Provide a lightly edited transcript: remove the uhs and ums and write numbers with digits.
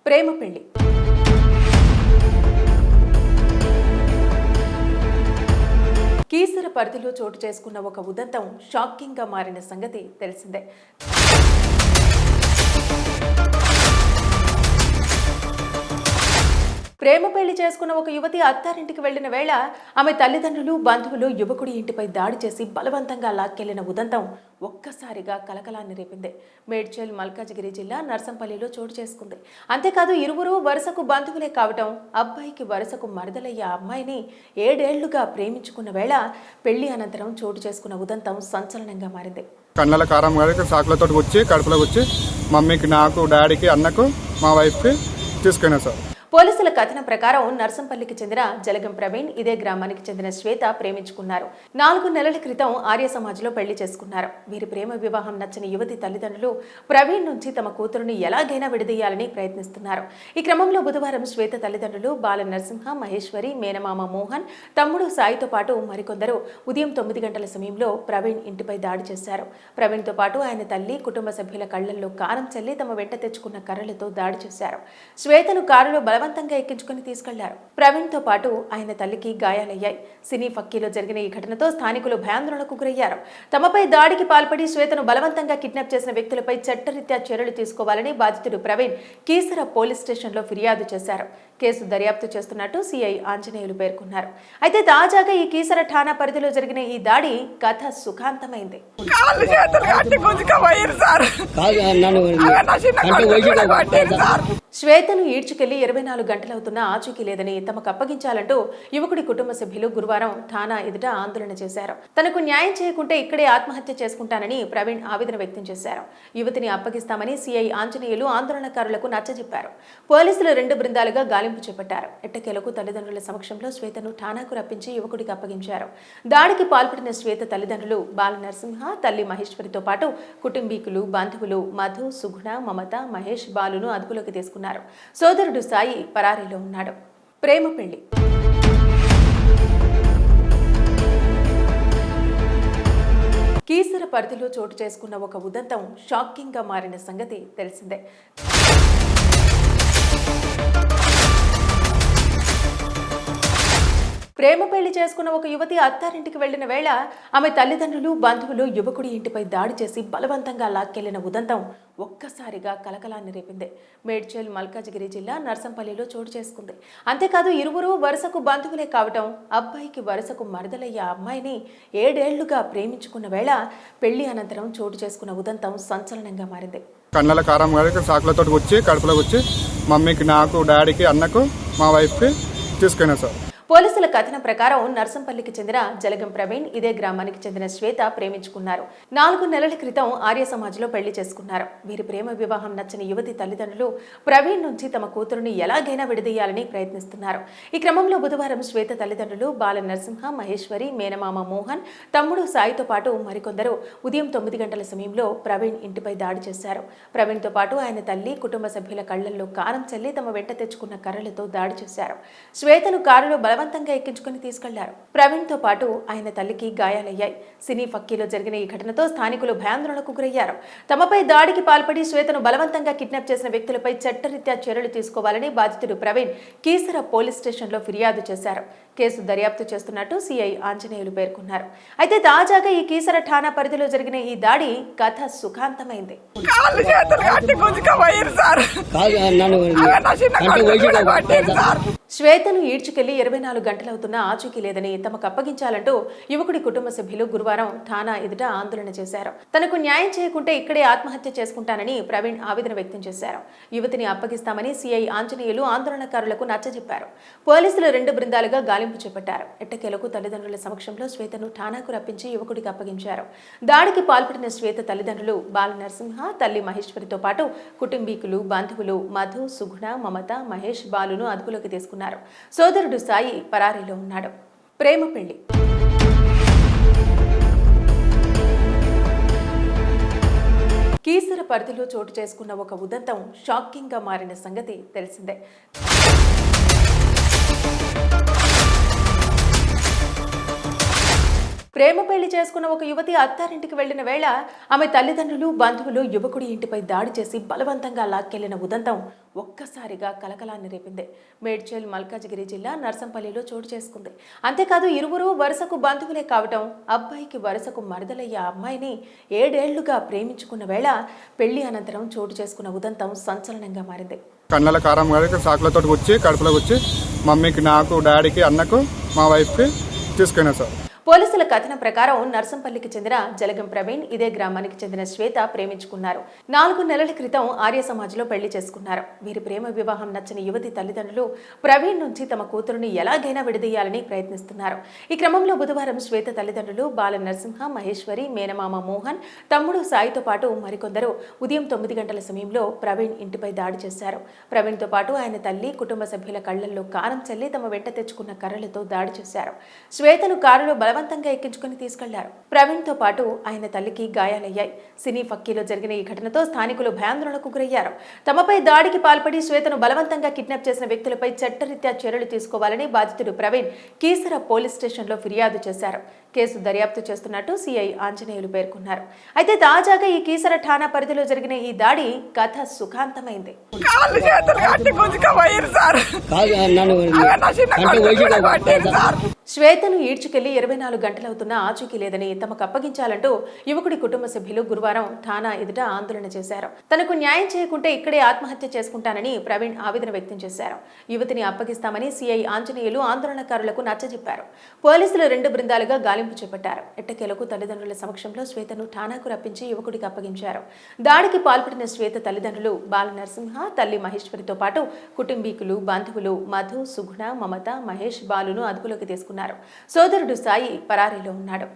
ప్రేమ పెళ్లి. కీసర పరిధిలో చోటు చేసుకున్న ఒక ఉదంతం షాకింగ్ గా మారిన సంగతి తెలిసిందే. ప్రేమ పెళ్లి చేసుకున్న ఒక యువతి అత్తారింటికి వెళ్లిన వేళ ఆమె తల్లిదండ్రులు, బంధువులు యువకుడి ఇంటిపై దాడి చేసి బలవంతంగా లాక్కెళ్లిన ఉదంతం ఒక్కసారిగా కలకలాన్ని రేపింది. మేడ్చల్ మల్కాజిగిరి జిల్లా నర్సంపల్లిలో చోటు చేసుకుంది. అంతేకాదు ఇరువురు వరుసకు బంధువులే కావటం, అబ్బాయికి వరుసకు మరదలయ్య అమ్మాయిని 7 ఏళ్లుగా ప్రేమించుకున్న వేళ పెళ్లి అనంతరం చోటు చేసుకున్న ఉదంతం సంచలనంగా మారింది. కళ్ళల కారం గారికి సాకులతో వచ్చి కడుపులోకి వచ్చి మమ్మీకి, నాకు, డాడీకి, అన్నకు, మా వైఫ్కి తీసుకున్నా సార్. పోలీసుల కథనం ప్రకారం నర్సంపల్లికి చెందిన జలగం ప్రవీణ్ ఇదే గ్రామానికి చెందిన శ్వేత ప్రేమించుకున్నారు. 4 నెలల క్రితం ఆర్య సమాజ్లో పెళ్లి చేసుకున్నారు. వీరి ప్రేమ వివాహం నచ్చని యువతి తల్లిదండ్రులు ప్రవీణ్ నుంచి తమ కూతురుని ఎలాగైనా విడదీయాలని ప్రయత్నిస్తున్నారు. ఈ క్రమంలో బుధవారం శ్వేత తల్లిదండ్రులు బాల నరసింహ, మహేశ్వరి, మేనమామ మోహన్, తమ్ముడు సాయితో పాటు మరికొందరు ఉదయం 9 గంటల సమయంలో ప్రవీణ్ ఇంటిపై దాడి చేశారు. ప్రవీణ్తో పాటు ఆయన తల్లి, కుటుంబ సభ్యుల కళ్లల్లో కారం చల్లి తమ వెంట తెచ్చుకున్న కర్రలతో దాడి చేశారు. శ్వేతను కారులో బలవంతంగా ఎక్కించుకుని తీసుకెళ్లారు. ప్రవీణ్ తో పాటు ఆయన తల్లికి గాయాలయ్యాయి. సినీ ఫక్కీలో జరిగిన ఈ ఘటనతో స్థానికులు భయాందోళనకు గురయ్యారు. తమపై దాడికి పాల్పడి శ్వేతను బలవంతంగా కిడ్నాప్ చేసిన వ్యక్తులపై చట్టరీత్యా చర్యలు తీసుకోవాలని బాధితుడు ప్రవీణ్ కీసర పోలీస్ స్టేషన్లో ఫిర్యాదు చేశారు. కేసు దర్యాప్తు చేస్తున్నట్టు సిఐ ఆంజనేయులు పేర్కొన్నారు. అయితే తాజాగా ఈ కీసర ఠాణా పరిధిలో జరిగిన ఈ దాడి కథ సుఖాంతమైంది. శ్వేతను ఈడ్చుకెళ్లి 24 గంటలవుతున్నా ఆచూకీ లేదని, తమకు అప్పగించాలంటూ యువకుడి కుటుంబ సభ్యులు గురువారం ఠాణా ఎదుట ఆందోళన చేశారు. తనకు న్యాయం చేయకుంటే ఇక్కడే ఆత్మహత్య చేసుకుంటానని ప్రవీణ్ ఆవేదన వ్యక్తం చేశారు. యువతిని అప్పగిస్తామని సిఐ ఆంజనేయులు ఆందోళనకారులకు నచ్చజెప్పారు. పోలీసులు 2 బృందాలుగా గాలింపు చేపట్టారు. ఎట్టకేలకు తల్లిదండ్రుల సమక్షంలో శ్వేతను ఠాణాకు రప్పించి యువకుడికి అప్పగించారు. దాడికి పాల్పడిన శ్వేత తల్లిదండ్రులు బాల నరసింహ, తల్లి మహేశ్వరితో పాటు కుటుంబీకులు, బంధువులు మధు, సుగుణ, మమత, మహేష్, బాలును అదుపులోకి తీసుకున్నారు. సోదరుడు సాయి పరారీలో ఉన్నాడు. ప్రేమ పెళ్లి. కీసర పరిధిలో చోటు చేసుకున్న ఒక ఉదంతం షాకింగ్ గా మారిన సంగతి తెలిసిందే. ప్రేమ పెళ్లి చేసుకున్న ఒక యువతి అత్తారింటికి వెళ్లిన వేళ ఆమె తల్లిదండ్రులు, బంధువులు యువకుడి ఇంటిపై దాడి చేసి బలవంతంగా లాక్కెళ్లిన ఉదంతం ఒక్కసారిగా కలకలాన్ని రేపింది. మేడ్చల్ మల్కాజిగిరి జిల్లా నర్సంపల్లిలో చోటు చేసుకుంది. అంతేకాదు ఇరువురు వరుసకు బంధువులే కావటం, అబ్బాయికి వరుసకు మరదలయ్య అమ్మాయిని 7 ఏళ్లుగా ప్రేమించుకున్న వేళ పెళ్లి అనంతరం చోటు చేసుకున్న ఉదంతం సంచలనంగా మారింది. కళ్ళల కారం గారికి సాకులతో వచ్చి కడుపులోకి వచ్చి మమ్మీకి, నాకు, డాడీకి, అన్నకు, మా వైఫ్కి తీసుకున్నా సార్. పోలీసుల కథనం ప్రకారం నర్సంపల్లికి చెందిన జలగం ప్రవీణ్ ఇదే గ్రామానికి చెందిన శ్వేత ప్రేమించుకున్నారు. 4 నెలల క్రితం ఆర్య సమాజ్లో పెళ్లి చేసుకున్నారు. వీరి ప్రేమ వివాహం నచ్చని యువతి తల్లిదండ్రులు ప్రవీణ్ నుంచి తమ కూతురుని ఎలాగైనా విడదీయాలని ప్రయత్నిస్తున్నారు. ఈ క్రమంలో బుధవారం శ్వేత తల్లిదండ్రులు బాల నరసింహ, మహేశ్వరి, మేనమామ మోహన్, తమ్ముడు సాయితో పాటు మరికొందరు ఉదయం 9 గంటల సమయంలో ప్రవీణ్ ఇంటిపై దాడి చేశారు. ప్రవీణ్తో పాటు ఆయన తల్లి, కుటుంబ సభ్యుల కళ్లల్లో కారం చల్లి తమ వెంట తెచ్చుకున్న కర్రలతో దాడి చేశారు. శ్వేతను కారులో బలవంతంగా ఎక్కించుకుని తీసుకెళ్లారు. ప్రవీణ్ తో పాటు ఆయన తల్లికి గాయాలయ్యాయి. సినీ ఫక్కీలో జరిగిన ఈ ఘటనతో స్థానికులు భయాందోళనకు గురయ్యారు. తమపై దాడికి పాల్పడి శ్వేతను బలవంతంగా కిడ్నాప్ చేసిన వ్యక్తులపై చట్టరీత్యా చర్యలు తీసుకోవాలని బాధితుడు ప్రవీణ్ కీసర పోలీస్ స్టేషన్లో ఫిర్యాదు చేశారు. కేసు దర్యాప్తు చేస్తున్నట్టు సిఐ ఆంజనేయులు పేర్కొన్నారు. అయితే తాజాగా ఈ కీసర ఠాణా పరిధిలో జరిగిన ఈ దాడి కథ సుఖాంతమైంది. శ్వేతను ఈడ్చుకెళ్లి 24 గంటలవుతున్నా ఆచూకీ లేదని, తమకు అప్పగించాలంటూ యువకుడి కుటుంబ సభ్యులు గురువారం ఠాణా ఎదుట ఆందోళన చేశారు. తనకు న్యాయం చేయకుంటే ఇక్కడే ఆత్మహత్య చేసుకుంటానని ప్రవీణ్ ఆవేదన వ్యక్తం చేశారు. యువతిని అప్పగిస్తామని సిఐ ఆంజనేయులు ఆందోళనకారులకు నచ్చజెప్పారు. పోలీసులు 2 బృందాలుగా గాలింపు చేపట్టారు. ఎట్టకేలకు తల్లిదండ్రుల సమక్షంలో శ్వేతను ఠాణాకు రప్పించి యువకుడికి అప్పగించారు. దాడికి పాల్పడిన శ్వేత తల్లిదండ్రులు బాల నరసింహ, తల్లి మహేశ్వరితో పాటు కుటుంబీకులు, బంధువులు మధు, సుగుణ, మమత, మహేష్, బాలును అదుపులోకి తీసుకున్నారు. సోదరుడు సాయి పరారీలో ఉన్నాడు. ప్రేమ పెళ్లి. కీసర పరిధిలో చోటు చేసుకున్న ఒక ఉదంతం షాకింగ్ గా మారిన సంగతి తెలిసిందే. ప్రేమ పెళ్లి చేసుకున్న ఒక యువతి అత్తారింటికి వెళ్లిన వేళ ఆమె తల్లిదండ్రులు బంధువులు యువకుడి ఇంటిపై దాడి చేసి బలవంతంగా లాక్కెళ్లిన ఉదంతం ఒక్కసారిగా కలకలాన్ని రేపింది. మేడ్చల్ మల్కాజిగిరి జిల్లా నర్సంపల్లిలో చోటు చేసుకుంది. అంతేకాదు ఇరువురు వరుసకు బంధువులే కావటం, అబ్బాయికి వరుసకు మరదలయ్యే అమ్మాయిని 7 ఏళ్లుగా ప్రేమించుకున్న వేళ పెళ్లి అనంతరం చోటు చేసుకున్న ఉదంతం సంచలనంగా మారింది. కన్నెల కారం గారికి సాకులతో వచ్చి కడుపులోకి వచ్చి మమ్మీకి, నాకు, డాడీకి, అన్నకు, మా వైఫ్కి తీసుకున్నా సార్. పోలీసుల కథనం ప్రకారం నర్సంపల్లికి చెందిన జలగం ప్రవీణ్ ఇదే గ్రామానికి చెందిన శ్వేత ప్రేమించుకున్నారు. 4 నెలల క్రితం ఆర్య సమాజ్లో పెళ్లి చేసుకున్నారు. వీరి ప్రేమ వివాహం నచ్చని యువతి తల్లిదండ్రులు ప్రవీణ్ నుంచి తమ కూతురుని ఎలాగైనా విడదీయాలని ప్రయత్నిస్తున్నారు. ఈ క్రమంలో బుధవారం శ్వేత తల్లిదండ్రులు బాల నరసింహ, మహేశ్వరి, మేనమామ మోహన్, తమ్ముడు సాయితో పాటు మరికొందరు ఉదయం 9 గంటల సమయంలో ప్రవీణ్ ఇంటిపై దాడి చేశారు. ప్రవీణ్తో పాటు ఆయన తల్లి, కుటుంబ సభ్యుల కళ్లల్లో కారం చల్లి తమ వెంట తెచ్చుకున్న కర్రలతో దాడి చేశారు. శ్వేతను కారులో బలవంతంగా ఎక్కించుకుని తీసుకెళ్లారు. ప్రవీణ్ తో పాటు ఆయన తల్లికి గాయాలయ్యాయి. సినీ ఫక్కీలో జరిగిన ఈ ఘటనతో స్థానికులు భయాందోళనకు గురయ్యారు. తమపై దాడికి పాల్పడి శ్వేతను బలవంతంగా కిడ్నాప్ చేసిన వ్యక్తులపై చట్టరీత్యా చర్యలు తీసుకోవాలని బాధితుడు ప్రవీణ్ కీసర పోలీస్ స్టేషన్లో ఫిర్యాదు చేశారు. కేసు దర్యాప్తు చేస్తున్నట్టు సిఐ ఆంజనేయులు పేర్కొన్నారు. అయితే తాజాగా ఈ కీసర ఠాణా పరిధిలో జరిగిన ఈ దాడి కథ సుఖాంతమైంది. శ్వేతను ఈడ్చుకెళ్లి 24 గంటలవుతున్నా ఆచూకీ లేదని, తమకు అప్పగించాలంటూ యువకుడి కుటుంబ సభ్యులు గురువారం ఠాణా ఎదుట ఆందోళన చేశారు. తనకు న్యాయం చేయకుంటే ఇక్కడే ఆత్మహత్య చేసుకుంటానని ప్రవీణ్ ఆవేదన వ్యక్తం చేశారు. యువతిని అప్పగిస్తామని సిఐ ఆంజనేయులు ఆందోళనకారులకు నచ్చజెప్పారు. పోలీసులు 2 బృందాలుగా గాలింపు చేపట్టారు. ఎట్టకేలకు తల్లిదండ్రుల సమక్షంలో శ్వేతను ఠాణాకు రప్పించి యువకుడికి అప్పగించారు. దాడికి పాల్పడిన శ్వేత తల్లిదండ్రులు బాల నరసింహ, తల్లి మహేశ్వరితో పాటు కుటుంబీకులు, బంధువులు మధు, సుగుణ, మమత, మహేష్, బాలును అదుపులోకి తీసుకున్నారు. సోదరుడు సాయి పరారీలో ఉన్నాడు.